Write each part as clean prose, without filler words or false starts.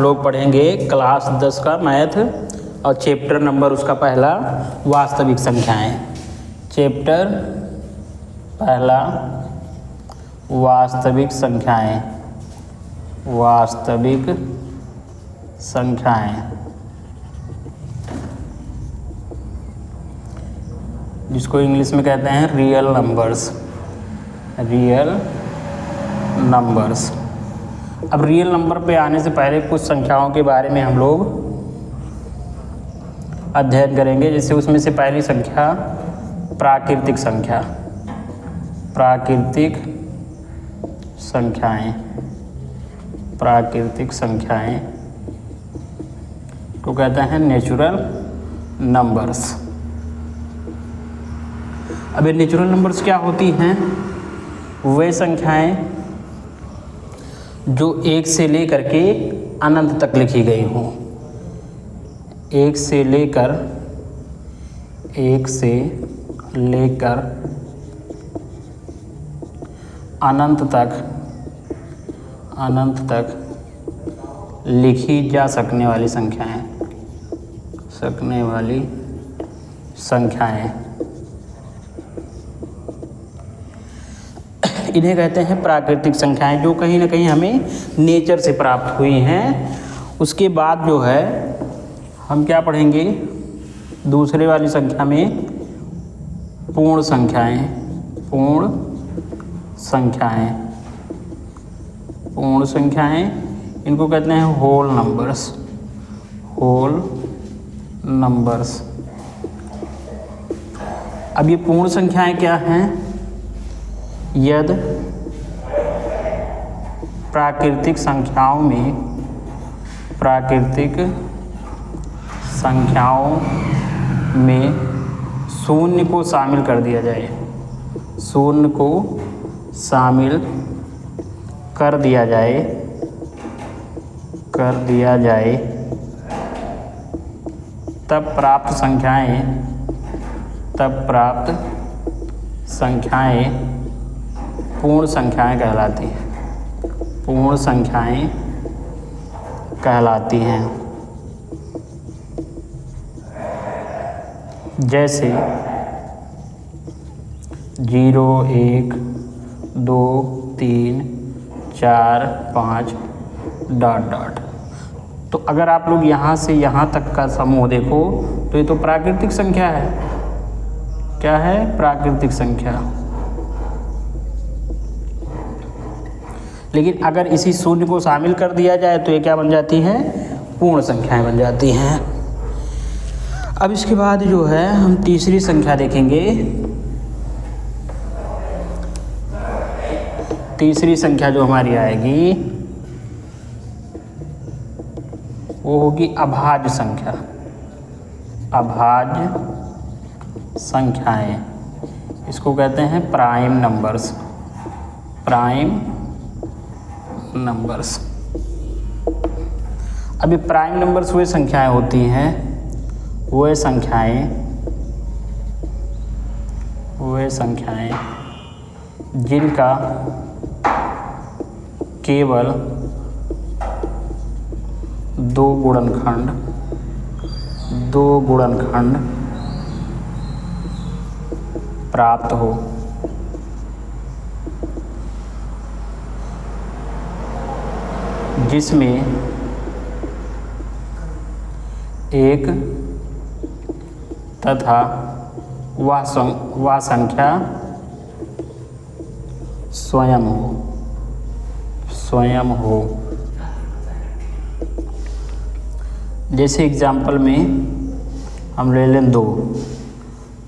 लोग पढ़ेंगे क्लास 10 का मैथ और चैप्टर नंबर उसका पहला वास्तविक संख्याएं। चैप्टर पहला वास्तविक संख्याएं। वास्तविक संख्याएं जिसको इंग्लिश में कहते हैं रियल नंबर्स। Real numbers. अब रियल नंबर पे आने से पहले कुछ संख्याओं के बारे में हम लोग अध्ययन करेंगे। जैसे उसमें से पहली संख्या प्राकृतिक संख्या। प्राकृतिक संख्याएं। प्राकृतिक संख्याएं तो कहते हैं नेचुरल नंबर्स। अब ये नेचुरल नंबर्स क्या होती हैं? वे संख्याएं जो एक से लेकर के अनंत तक लिखी गई हों। एक से लेकर अनंत तक लिखी जा सकने वाली संख्याएं इन्हें कहते हैं प्राकृतिक संख्याएं, जो कहीं ना कहीं हमें नेचर से प्राप्त हुई हैं। उसके बाद जो है हम क्या पढ़ेंगे? दूसरे वाली संख्या में पूर्ण संख्याएं। पूर्ण संख्याएं इनको कहते हैं होल नंबर्स। अब ये पूर्ण संख्याएं क्या हैं? यदि प्राकृतिक संख्याओं में शून्य को शामिल कर दिया जाए। शून्य को शामिल कर दिया जाए तब प्राप्त संख्याएं पूर्ण संख्याएं कहलाती हैं। पूर्ण संख्याएं कहलाती हैं। जैसे 0, 1, 2, 3, 4, 5 ... तो अगर आप लोग यहाँ से यहाँ तक का समूह देखो तो ये तो प्राकृतिक संख्या है। क्या है? प्राकृतिक संख्या। लेकिन अगर इसी शून्य को शामिल कर दिया जाए तो ये क्या बन जाती हैं? पूर्ण संख्याएं बन जाती हैं। अब इसके बाद जो है हम तीसरी संख्या देखेंगे। तीसरी संख्या जो हमारी आएगी वो होगी अभाज्य संख्या। अभाज्य संख्याएं इसको कहते हैं प्राइम नंबर्स। अभी प्राइम नंबर्स वे संख्याएं होती हैं जिनका केवल 2 गुणनखंड प्राप्त हो। जिसमें एक तथा वह संख्या स्वयं हो। जैसे एग्जाम्पल में हम ले लें 2,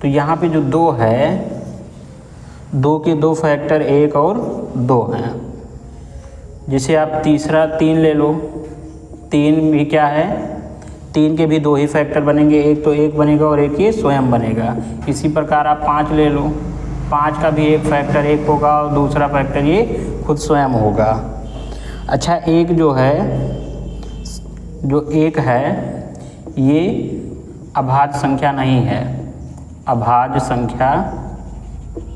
तो यहाँ पे जो 2 है, 2 के 2 फैक्टर 1 और 2 हैं। जैसे आप तीसरा 3 ले लो, 3 भी क्या है? 3 के भी 2 ही फैक्टर बनेंगे, एक तो 1 बनेगा और एक ये स्वयं बनेगा। इसी प्रकार आप 5 ले लो, 5 का भी एक फैक्टर 1 होगा और दूसरा फैक्टर ये खुद स्वयं होगा। अच्छा, एक जो 1 है ये अभाज्य संख्या नहीं है। अभाज्य संख्या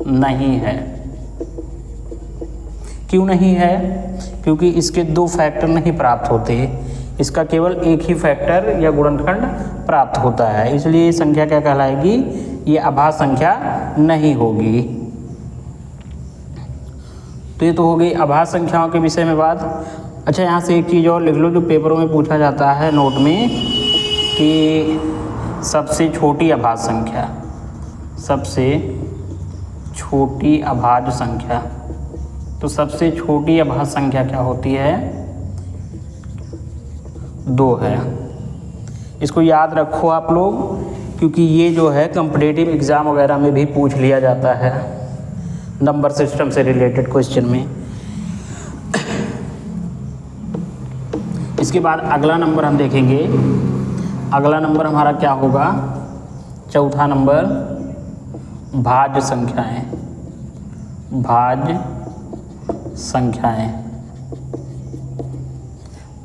नहीं है। क्यों नहीं है? क्योंकि इसके 2 फैक्टर नहीं प्राप्त होते। इसका केवल एक ही फैक्टर या गुणनखंड प्राप्त होता है, इसलिए ये संख्या क्या कहलाएगी, ये अभाज्य संख्या नहीं होगी। तो ये तो हो गई अभाज्य संख्याओं के विषय में बात। अच्छा, यहाँ से एक चीज़ और लिख लो जो पेपरों में पूछा जाता है नोट में, कि सबसे छोटी अभाज्य संख्या, सबसे छोटी अभाज्य संख्या। तो सबसे छोटी अभाज्य संख्या क्या होती है, 2 है। इसको याद रखो आप लोग, क्योंकि ये जो है कॉम्पिटिटिव एग्ज़ाम वगैरह में भी पूछ लिया जाता है, नंबर सिस्टम से रिलेटेड क्वेश्चन में। इसके बाद अगला नंबर हम देखेंगे। अगला नंबर हमारा क्या होगा, चौथा नंबर भाज्य संख्याएं। भाज्य संख्याएं,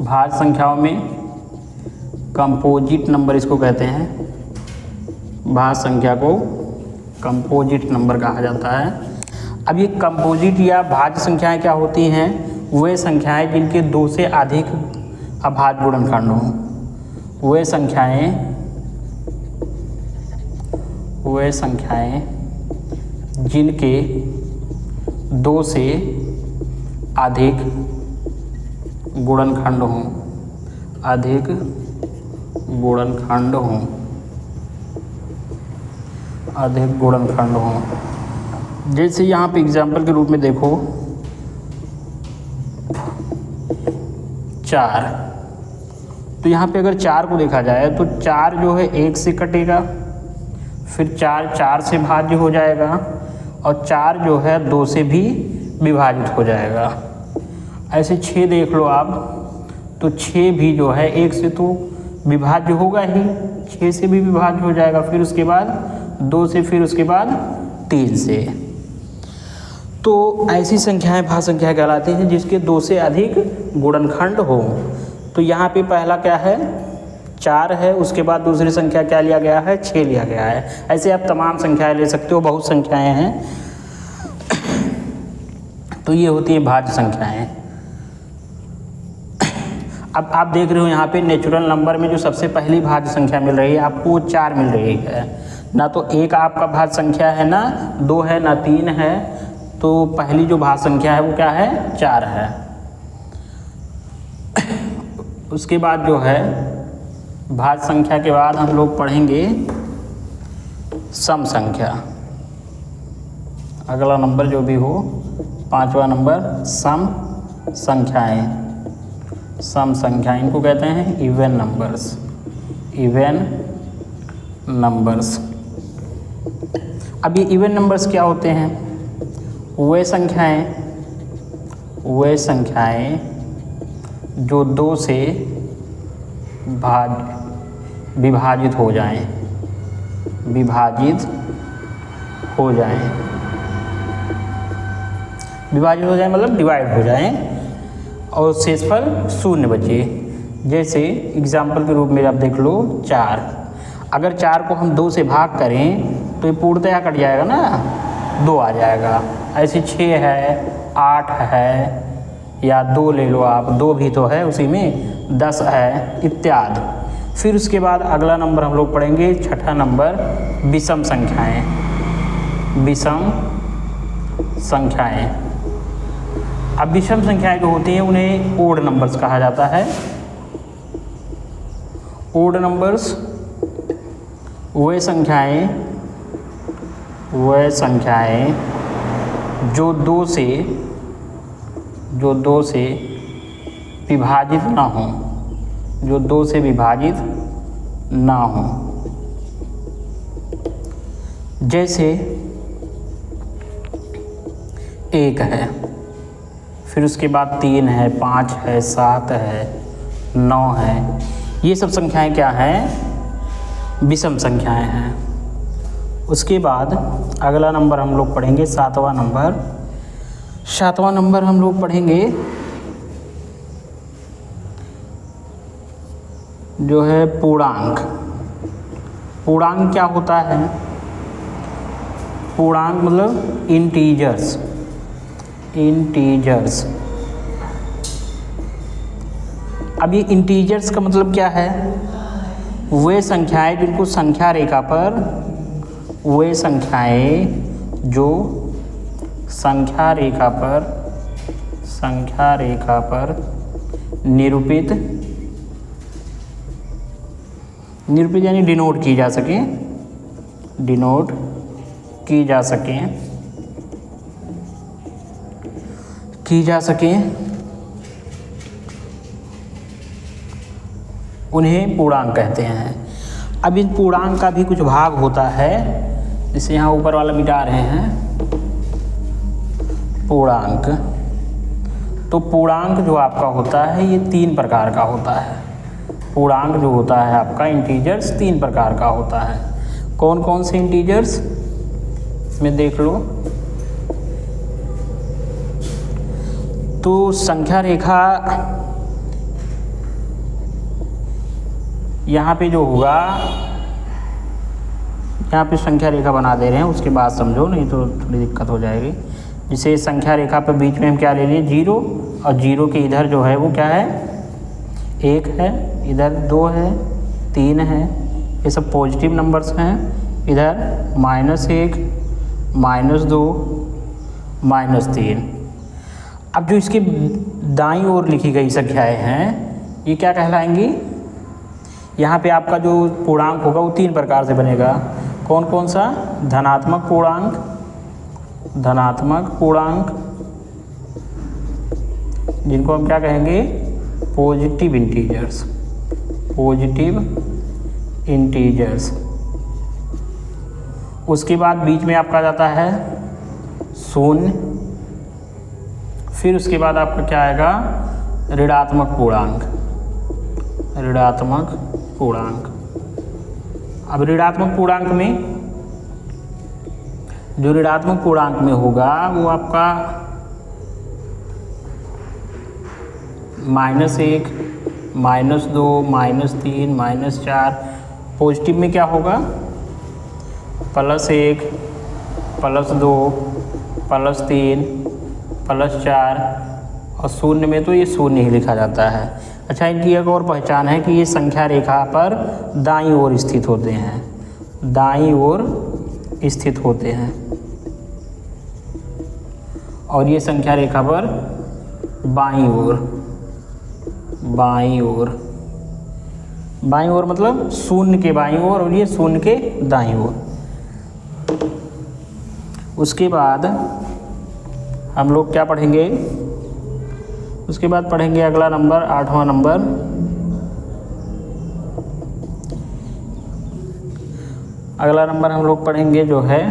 भाज्य संख्याओं में कंपोजिट नंबर इसको कहते हैं। भाज्य संख्या को कंपोजिट नंबर कहा जाता है। अब ये कंपोजिट या भाज्य संख्याएं क्या होती हैं, वे संख्याएं जिनके 2 से अधिक अभाज्य गुणनखंड हों। वे संख्याएं जिनके 2 से अधिक गुणनखंड हों, अधिक गुणनखंड हों, अधिक गुणनखंड हों। जैसे यहाँ पे एग्जाम्पल के रूप में देखो 4, तो यहाँ पे अगर 4 को देखा जाए तो 4 जो है 1 से कटेगा, फिर 4 से भाज्य हो जाएगा, और 4 जो है 2 से भी विभाजित हो जाएगा। ऐसे 6 देख लो आप, तो 6 भी जो है 1 से तो विभाज्य होगा ही, 6 से भी विभाज्य हो जाएगा, फिर उसके बाद 2 से, फिर उसके बाद 3 से। तो ऐसी संख्याएं भाज्य संख्या कहलाती हैं जिसके 2 से अधिक गुणनखंड हो। तो यहाँ पे पहला क्या है, 4 है, उसके बाद दूसरी संख्या क्या लिया गया है, 6 लिया गया है। ऐसे आप तमाम संख्याएं ले सकते हो, बहुत संख्याएं हैं। तो ये होती है भाज्य संख्याएं। अब आप देख रहे हो यहाँ पे नेचुरल नंबर में जो सबसे पहली भाज्य संख्या मिल रही है आपको, 4 मिल रही है। ना तो 1 आपका भाज्य संख्या है, ना 2 है, ना 3 है। तो पहली जो भाज्य संख्या है वो क्या है, 4 है। उसके बाद जो है भाज्य संख्या के बाद हम लोग पढ़ेंगे सम संख्या। अगला नंबर जो भी हो, 5वां नंबर सम संख्याएं। सम संख्या इनको कहते हैं इवन नंबर्स, इवन नंबर्स। अब ये इवन नंबर्स क्या होते हैं, वे संख्याएं जो 2 से विभाजित हो जाएं, विभाजित हो जाएं मतलब डिवाइड हो जाएं, और शेषफल 0 बचे। जैसे एग्जाम्पल के रूप में आप देख लो 4, अगर 4 को हम 2 से भाग करें तो ये पूर्णतया कट जाएगा ना, 2 आ जाएगा। ऐसे 6 है, 8 है, या 2 ले लो आप, 2 भी तो है उसी में, 10 है इत्यादि। फिर उसके बाद अगला नंबर हम लोग पढ़ेंगे, छठा नंबर विषम संख्याएं। विषम संख्याएं, अब विषम संख्याएं जो होती हैं उन्हें ओड नंबर्स कहा जाता है। ओड नंबर्स वे संख्याएं जो 2 से विभाजित ना हो, जो 2 से विभाजित ना हो। जैसे 1 है, फिर उसके बाद 3 है, 5 है, 7 है, 9 है। ये सब संख्याएं क्या हैं, विषम संख्याएं हैं। उसके बाद अगला नंबर हम लोग पढ़ेंगे 7वां नंबर। 7वां नंबर हम लोग पढ़ेंगे जो है पूर्णांक। पूर्णांक क्या होता है, पूर्णांक मतलब इंटीजर्स। अब ये इंटीजर्स का मतलब क्या है? वे संख्याएं जिनको संख्या रेखा पर, वे संख्याएं जो संख्या रेखा पर निरूपित यानी डिनोट की जा सके उन्हें पूर्णांक कहते हैं। अब इन पूर्णांक का भी कुछ भाग होता है, जिसे यहाँ ऊपर वाला मिटा रहे हैं, पूर्णांक। तो पूर्णांक जो आपका होता है ये 3 प्रकार का होता है। पूर्णांक जो होता है आपका इंटीजर्स 3 प्रकार का होता है। कौन कौन से इंटीजर्स इसमें देख लो। तो संख्या रेखा यहाँ पे जो होगा, यहाँ पे संख्या रेखा बना दे रहे हैं, उसके बाद समझो, नहीं तो थोड़ी दिक्कत हो जाएगी। जिसे संख्या रेखा पे बीच में हम क्या ले लिए, 0, और 0 के इधर जो है वो क्या है, 1 है, इधर 2 है, 3 है, ये सब पॉजिटिव नंबर्स हैं। इधर -1, -2, -3। अब जो इसके दाईं ओर लिखी गई संख्याएं हैं ये क्या कहलाएंगी? यहाँ पे आपका जो पूर्णांक होगा वो 3 प्रकार से बनेगा। कौन कौन सा? धनात्मक पूर्णांक, जिनको हम क्या कहेंगे, पॉजिटिव इंटीजर्स। उसके बाद बीच में आपका जाता है 0, फिर उसके बाद आपका क्या आएगा, ऋणात्मक पूर्णांक। अब ऋणात्मक पूर्णांक में, जो ऋणात्मक पूर्णांक में होगा वो आपका -1, -2, -3, -4। पॉजिटिव में क्या होगा, +1, +2, +3, +4, और 0 में तो ये 0 ही लिखा जाता है। अच्छा, इनकी एक और पहचान है कि ये संख्या रेखा पर दाईं ओर स्थित होते हैं, और ये संख्या रेखा पर बाईं ओर मतलब 0 के बाईं ओर, और ये 0 के दाईं ओर। उसके बाद हम लोग क्या पढ़ेंगे, उसके बाद पढ़ेंगे अगला नंबर, 8वां नंबर। अगला नंबर हम लोग पढ़ेंगे जो है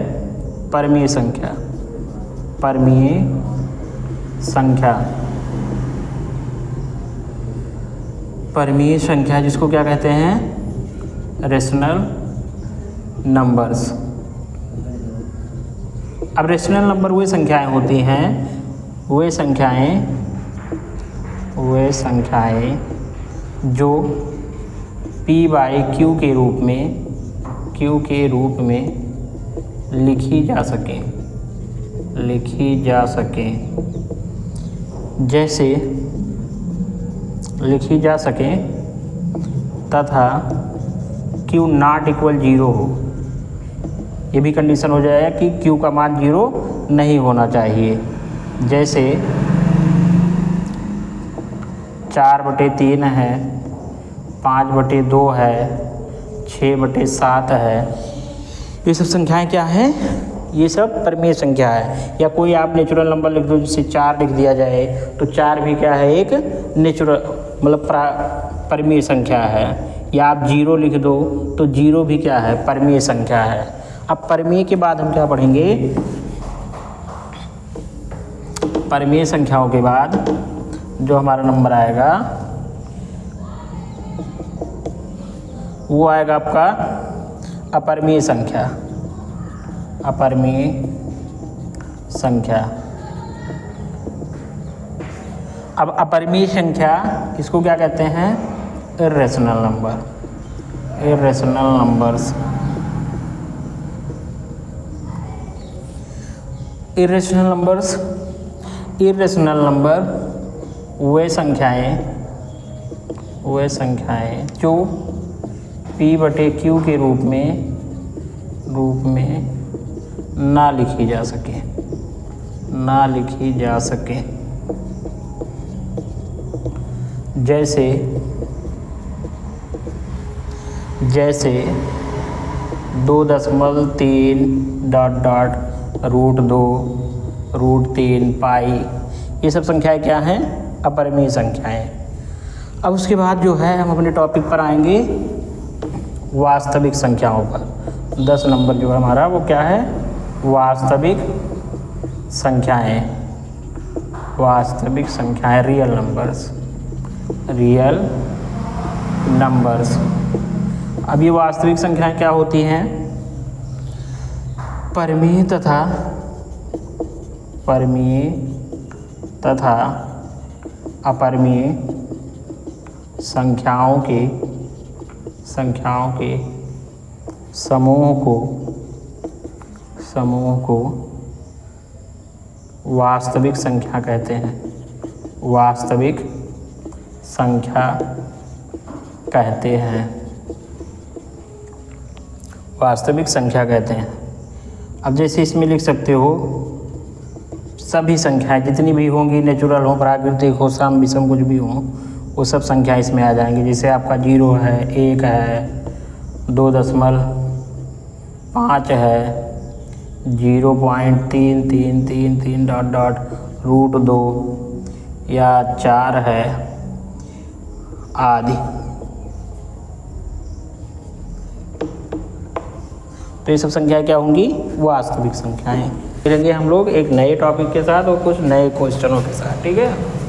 परमीय संख्या। परमीय संख्या जिसको क्या कहते हैं, रेशनल नंबर्स। अब रेशनल नंबर वे संख्याएं होती हैं, वे संख्याएं जो p/q के रूप में लिखी जा सके तथा q ≠ 0 हो। ये भी कंडीशन हो जाएगा कि q का मान 0 नहीं होना चाहिए। जैसे 4/3 है, 5/2 है, 6/7 है। ये सब संख्याएं क्या हैं, ये सब परमीय संख्या है। या कोई आप नेचुरल नंबर लिख दो, जिससे 4 लिख दिया जाए, तो 4 भी क्या है, एक नेचुरल मतलब परमीय संख्या है। या आप 0 लिख दो तो 0 भी क्या है, परमीय संख्या है। अब परमीय के बाद हम क्या पढ़ेंगे, परमीय संख्याओं के बाद जो हमारा नंबर आएगा वो आएगा आपका अपरमीय संख्या। अब अपरमीय संख्या इसको क्या कहते हैं, इर्रेशनल नंबर्स। इर्रेशनल नंबर वे संख्याएं वह संख्याएं जो P/Q के रूप में ना लिखी जा सके, जैसे 2.3 √2 √3 पाई, ये सब संख्याएं क्या हैं? अपरिमेय संख्याएं। अब उसके बाद जो है हम अपने टॉपिक पर आएंगे वास्तविक संख्याओं पर। 10 नंबर जो है हमारा वो क्या है? वास्तविक संख्याएं, रियल नंबर्स। अब ये वास्तविक संख्याएं क्या होती हैं? परिमेय तथा अपरिमेय संख्याओं के समूह को वास्तविक संख्या कहते हैं। अब जैसे इसमें लिख सकते हो सभी संख्याएं जितनी भी होंगी, नेचुरल हो, प्राकृतिक हो, सम विषम कुछ भी हो, वो सब संख्याएं इसमें आ जाएंगी। जैसे आपका 0 है, 1 है, 2.5 है, 0.3333 √2 या 4 है आदि। तो ये सब संख्याएं क्या होंगी? वास्तविक संख्याएं। मिलेंगे हम लोग एक नए टॉपिक के साथ और कुछ नए क्वेश्चनों के साथ, ठीक है।